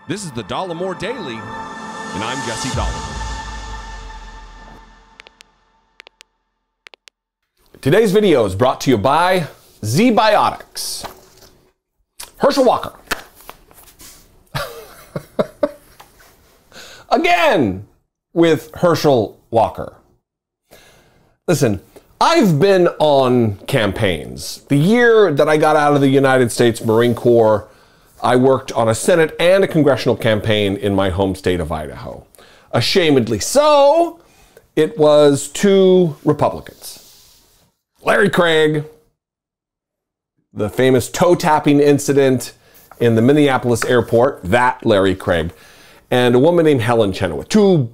This is the Dollemore Daily, and I'm Jesse Dollemore. Today's video is brought to you by Z-Biotics. Herschel Walker. Again with Herschel Walker. Listen, I've been on campaigns. The year that I got out of the United States Marine Corps, I worked on a Senate and a congressional campaign in my home state of Idaho. Ashamedly so, it was two Republicans. Larry Craig, the famous toe-tapping incident in the Minneapolis airport, that Larry Craig, and a woman named Helen Chenoweth, two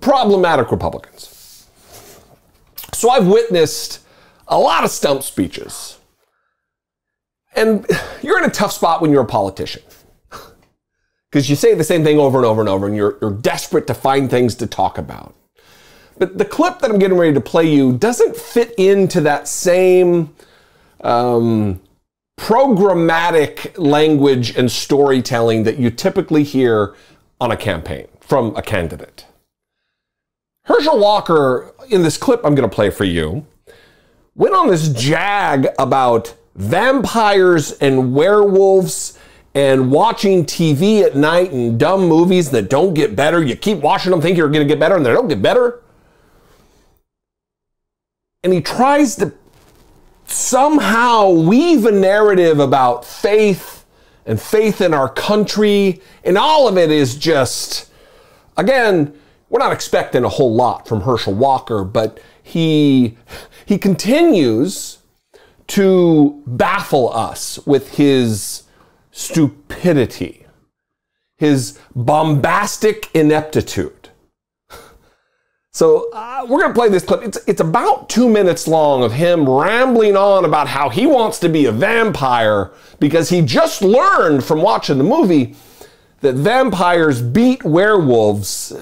problematic Republicans. So I've witnessed a lot of stump speeches. And you're in a tough spot when you're a politician, because you say the same thing over and over and over, and you're desperate to find things to talk about. But the clip that I'm getting ready to play you doesn't fit into that same programmatic language and storytelling that you typically hear on a campaign from a candidate. Herschel Walker, in this clip I'm going to play for you, went on this jag about vampires and werewolves and watching TV at night and dumb movies that don't get better. You keep watching them, think you're going to get better, and they don't get better. And he tries to somehow weave a narrative about faith and faith in our country, and all of it is just, again, we're not expecting a whole lot from Herschel Walker, but he continues to baffle us with his stupidity, his bombastic ineptitude. So we're going to play this clip. It's about 2 minutes long of him rambling on about how he wants to be a vampire because he just learned from watching the movie that vampires beat werewolves.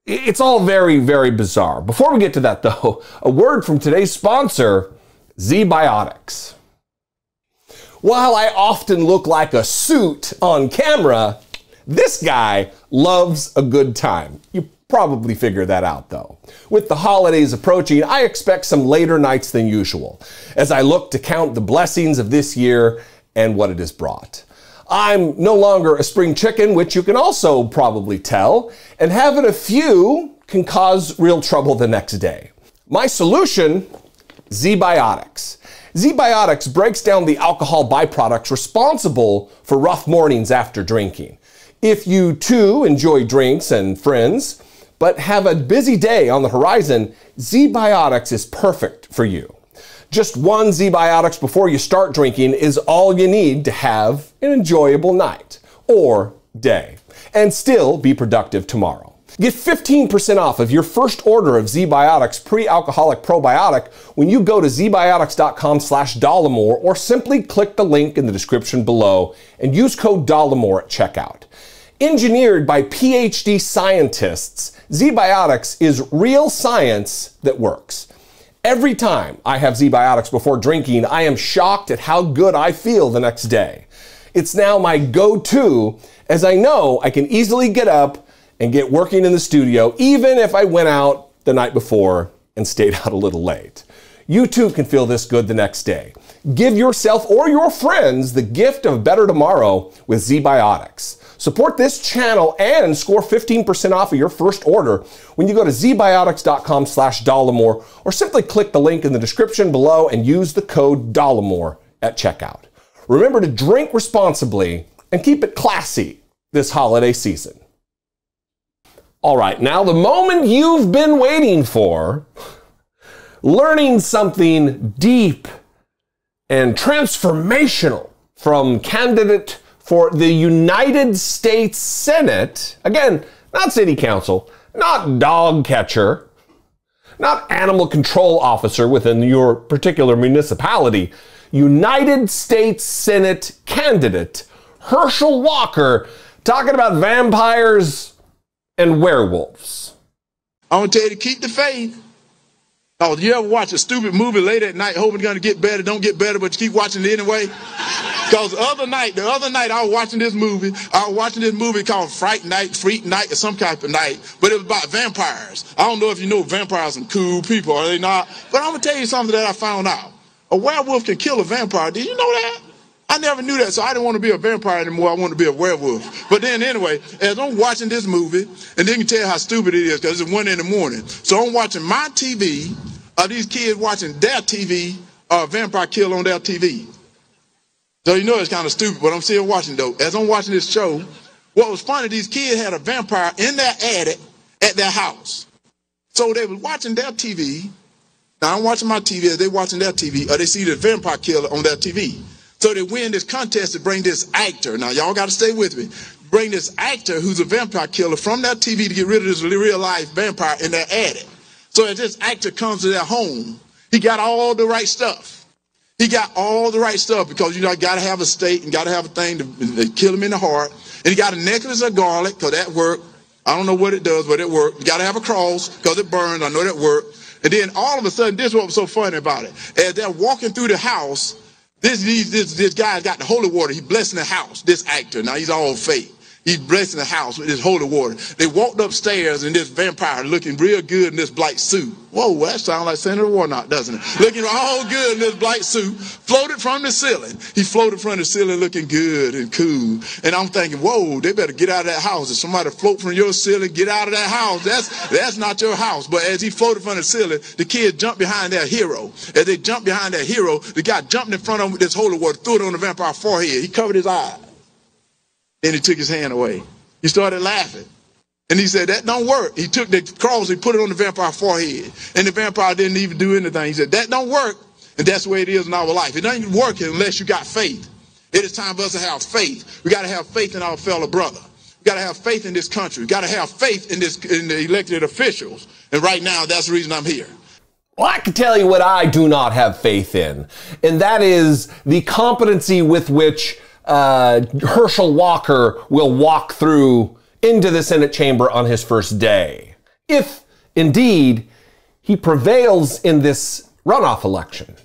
It's all very, very bizarre. Before we get to that, though, a word from today's sponsor, Z-Biotics. While I often look like a suit on camera, this guy loves a good time. You probably figured that out, though. With the holidays approaching, I expect some later nights than usual, as I look to count the blessings of this year and what it has brought. I'm no longer a spring chicken, which you can also probably tell, and having a few can cause real trouble the next day. My solution, Z-Biotics. Z-Biotics breaks down the alcohol byproducts responsible for rough mornings after drinking. If you too enjoy drinks and friends, but have a busy day on the horizon, Z-Biotics is perfect for you. Just one Z-Biotics before you start drinking is all you need to have an enjoyable night or day and still be productive tomorrow. Get 15% off of your first order of Z-Biotics pre-alcoholic probiotic when you go to zbiotics.com/Dollemore or simply click the link in the description below and use code Dollemore at checkout. Engineered by PhD scientists, Z-Biotics is real science that works. Every time I have Z-Biotics before drinking, I am shocked at how good I feel the next day. It's now my go-to, as I know I can easily get up and get working in the studio, even if I went out the night before and stayed out a little late. You too can feel this good the next day. Give yourself or your friends the gift of better tomorrow with Z-Biotics. Support this channel and score 15% off of your first order when you go to zbiotics.com/Dollemore or simply click the link in the description below and use the code Dollemore at checkout. Remember to drink responsibly and keep it classy this holiday season. All right, now the moment you've been waiting for, learning something deep and transformational from candidate for the United States Senate, again, not city council, not dog catcher, not animal control officer within your particular municipality, United States Senate candidate Herschel Walker, talking about vampires and werewolves. I want to tell you to keep the faith. Oh, you ever watch a stupid movie late at night hoping it's going to get better, don't get better, but you keep watching it anyway? Because the other night I was watching this movie. I was watching this movie called Freak Night, or some type of night. But it was about vampires. I don't know if you know vampires are some cool people, are they not? But I'm going to tell you something that I found out. A werewolf can kill a vampire. Did you know that? I never knew that, so I didn't want to be a vampire anymore. I wanted to be a werewolf. But then anyway, as I'm watching this movie, and then you can tell how stupid it is because it's 1 in the morning. So I'm watching my TV, these kids watching their TV, a vampire kill on their TV. So you know it's kind of stupid, but I'm still watching though. As I'm watching this show, what was funny, these kids had a vampire in their attic at their house. So they were watching their TV. Now I'm watching my TV as they're watching their TV, or they see the vampire killer on their TV. So they win this contest to bring this actor. Now y'all got to stay with me. Bring this actor who's a vampire killer from that TV to get rid of this real life vampire in their attic. So as this actor comes to their home, he got all the right stuff. He got all the right stuff because, you know, got to have a stake and got to have a thing to kill him in the heart. And he got a necklace of garlic because that worked. I don't know what it does, but it worked. You got to have a cross because it burns. I know that worked. And then all of a sudden, this is what was so funny about it. As they're walking through the house, this guy's got the holy water. He's blessing the house, this actor. Now, he's all fake. He's blessing the house with this holy water. They walked upstairs and this vampire looking real good in this black suit. Whoa, that sounds like Senator Warnock, doesn't it? Looking all good in this black suit, floated from the ceiling. He floated from the ceiling looking good and cool. And I'm thinking, whoa, they better get out of that house. If somebody float from your ceiling, get out of that house. That's not your house. But as he floated from the ceiling, the kid jumped behind their hero. As they jumped behind their hero, the guy jumped in front of him with this holy water, threw it on the vampire's forehead. He covered his eyes. Then he took his hand away. He started laughing. And he said, that don't work. He took the cross, he put it on the vampire's forehead. And the vampire didn't even do anything. He said, that don't work. And that's the way it is in our life. It doesn't work unless you got faith. It is time for us to have faith. We got to have faith in our fellow brother. We got to have faith in this country. We got to have faith in the elected officials. And right now, that's the reason I'm here. Well, I can tell you what I do not have faith in, and that is the competency with which Herschel Walker will walk through into the Senate chamber on his first day, if indeed he prevails in this runoff election.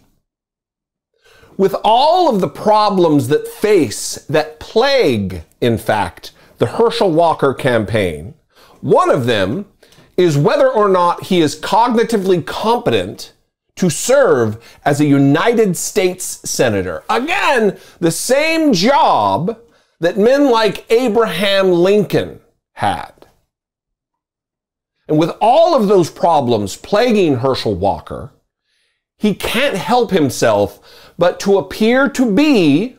With all of the problems that plague, in fact, the Herschel Walker campaign, one of them is whether or not he is cognitively competent to serve as a United States Senator. Again, the same job that men like Abraham Lincoln had. And with all of those problems plaguing Herschel Walker, he can't help himself but to appear to be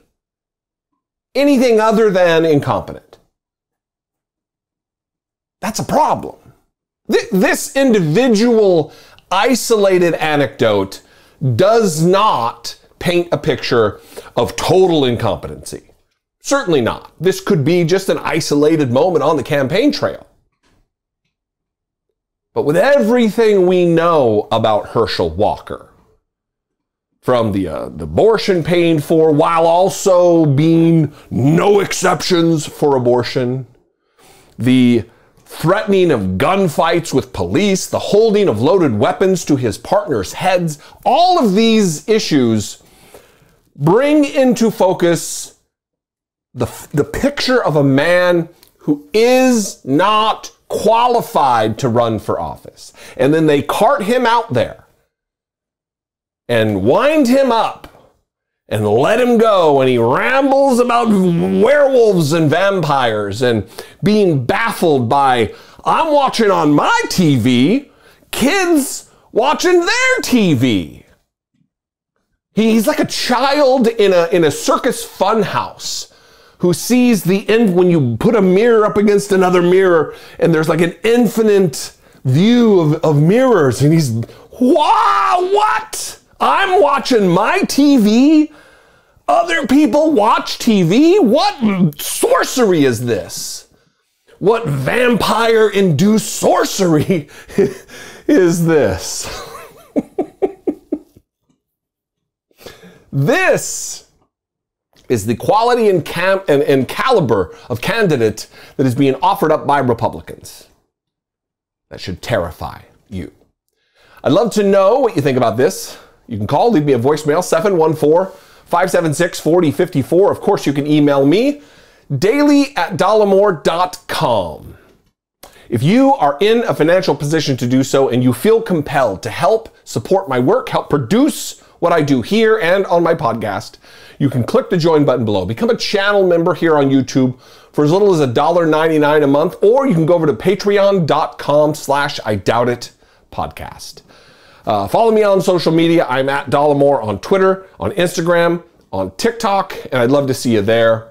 anything other than incompetent. That's a problem. This individual isolated anecdote does not paint a picture of total incompetency. Certainly not. This could be just an isolated moment on the campaign trail. But with everything we know about Herschel Walker, from the abortion paid for while also being no exceptions for abortion, the threatening of gunfights with police, the holding of loaded weapons to his partners' heads, all of these issues bring into focus the picture of a man who is not qualified to run for office. And then they cart him out there and wind him up and let him go, and he rambles about werewolves and vampires and being baffled by, I'm watching on my TV, kids watching their TV. He's like a child in a circus funhouse who sees the end when you put a mirror up against another mirror and there's like an infinite view of mirrors, and he's, wow, what? I'm watching my TV? Other people watch TV? What sorcery is this? What vampire-induced sorcery is this? This is the quality and caliber of candidate that is being offered up by Republicans. That should terrify you. I'd love to know what you think about this. You can call, leave me a voicemail, 576-4054. Of course, you can email me, daily@dollemore.com. If you are in a financial position to do so and you feel compelled to help support my work, help produce what I do here and on my podcast, you can click the join button below. Become a channel member here on YouTube for as little as $1.99 a month, or you can go over to patreon.com/IDoubtIt podcast. Follow me on social media. I'm at Dollemore on Twitter, on Instagram, on TikTok, and I'd love to see you there.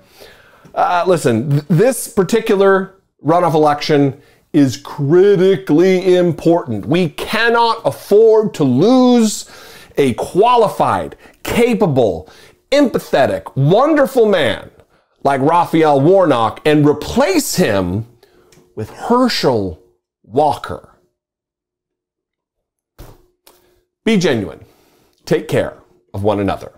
Listen, this particular runoff election is critically important. We cannot afford to lose a qualified, capable, empathetic, wonderful man like Raphael Warnock and replace him with Herschel Walker. Be genuine. Take care of one another.